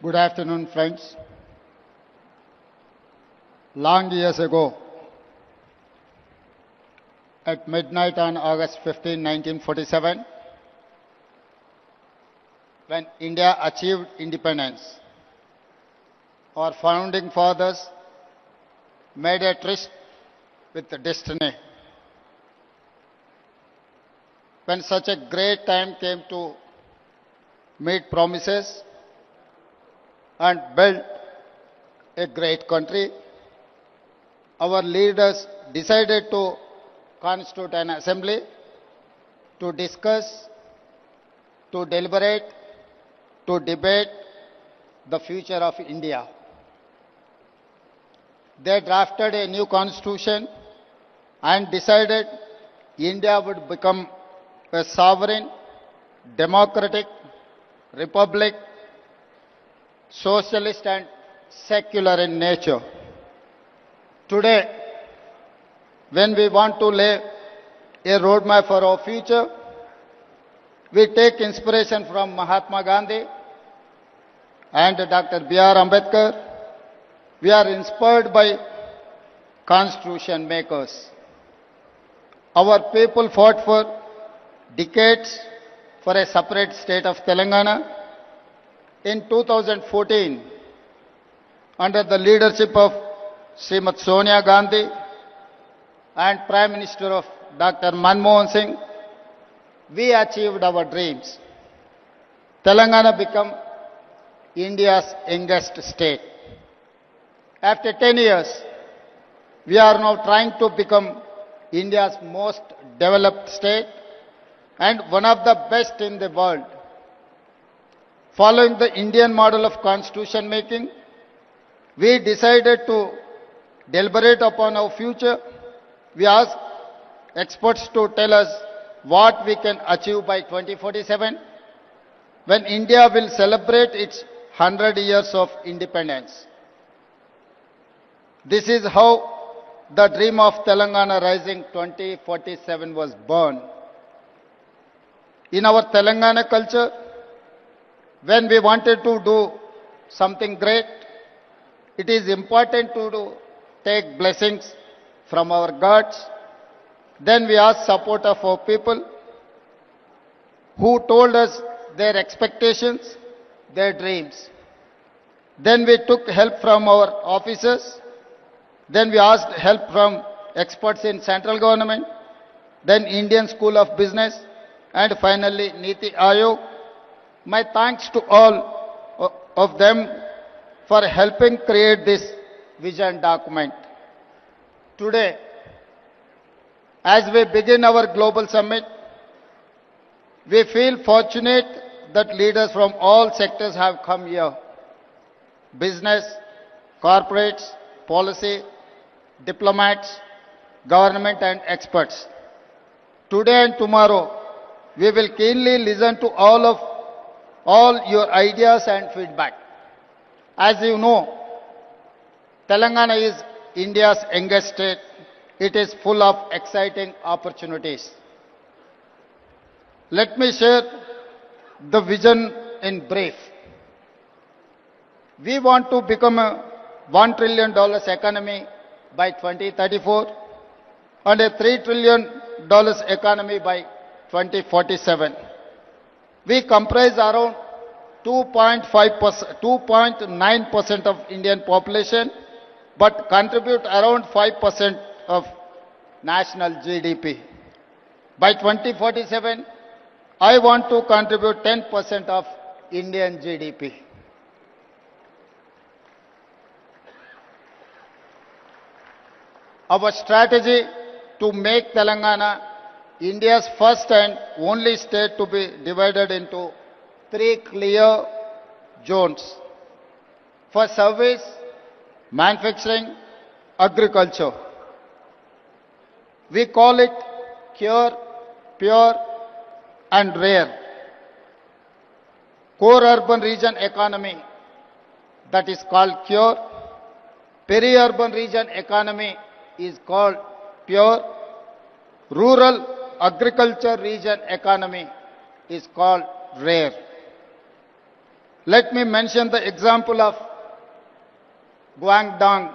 Good afternoon, friends. Long years ago, at midnight on August 15, 1947, when India achieved independence, our founding fathers made a tryst with destiny. When such a great time came to meet promises and build a great country, our leaders decided to constitute an assembly to discuss, to deliberate, to debate the future of India. They drafted a new constitution and decided India would become a sovereign, democratic republic, socialist and secular in nature. Today, when we want to lay a roadmap for our future, we take inspiration from Mahatma Gandhi and Dr. B.R. Ambedkar. We are inspired by constitution makers. Our people fought for decades for a separate state of Telangana. In 2014, under the leadership of Srimati Sonia Gandhi and Prime Minister of Dr. Manmohan Singh, we achieved our dreams. Telangana became India's youngest state. After 10 years, we are now trying to become India's most developed state and one of the best in the world. Following the Indian model of constitution making, we decided to deliberate upon our future. We asked experts to tell us what we can achieve by 2047, when India will celebrate its 100 years of independence. This is how the dream of Telangana Rising 2047 was born. In our Telangana culture, when we wanted to do something great, it is important to take blessings from our gods. Then we asked support of our people who told us their expectations, their dreams. Then we took help from our officers. Then we asked help from experts in central government, then Indian School of Business, and finally Niti Aayog. My thanks to all of them for helping create this vision document. Today, as we begin our global summit, we feel fortunate that leaders from all sectors have come here. Business, corporates, policy, diplomats, government and experts. Today and tomorrow, we will keenly listen to all your ideas and feedback. As you know, Telangana is India's youngest state. It is full of exciting opportunities. Let me share the vision in brief. We want to become a $1 trillion economy by 2034 and a $3 trillion economy by 2047. We comprise around 2.9% of Indian population, but contribute around 5% of national GDP. By 2047, I want to contribute 10% of Indian GDP. Our strategy to make Telangana India's first and only state to be divided into 3 clear zones for service, manufacturing, agriculture. We call it Cure, Pure and Rare. Core urban region economy, that is called Cure. Peri-urban region economy is called Pure. Rural agriculture region economy is called Rare. Let me mention the example of Guangdong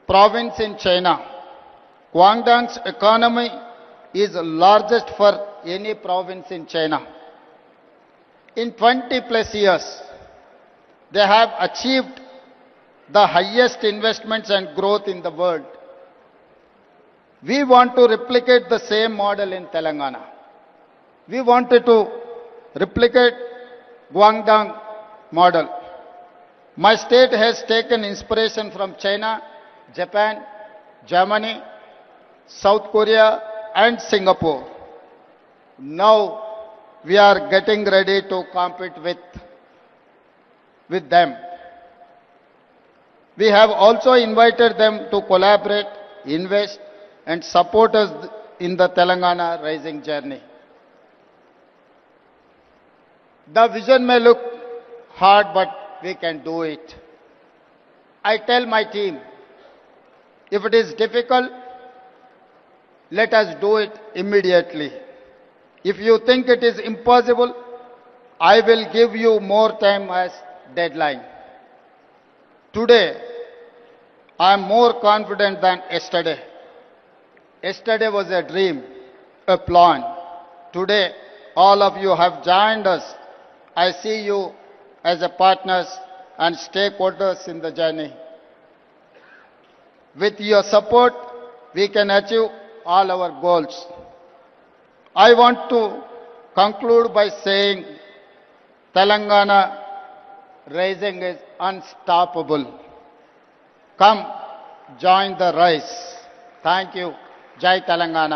province in China. Guangdong's economy is largest for any province in China. In 20 plus years, they have achieved the highest investments and growth in the world. We want to replicate the same model in Telangana. We wanted to replicate Guangdong model. My state has taken inspiration from China, Japan, Germany, South Korea and Singapore. Now we are getting ready to compete with them. We have also invited them to collaborate, invest and support us in the Telangana rising journey. The vision may look hard, but we can do it. I tell my team, if it is difficult, let us do it immediately. If you think it is impossible, I will give you more time as deadline. Today, I am more confident than yesterday. Yesterday was a dream, a plan. Today, all of you have joined us. I see you as a partners and stakeholders in the journey. With your support, we can achieve all our goals. I want to conclude by saying Telangana rising is unstoppable. Come, join the rise. Thank you. Jai Telangana.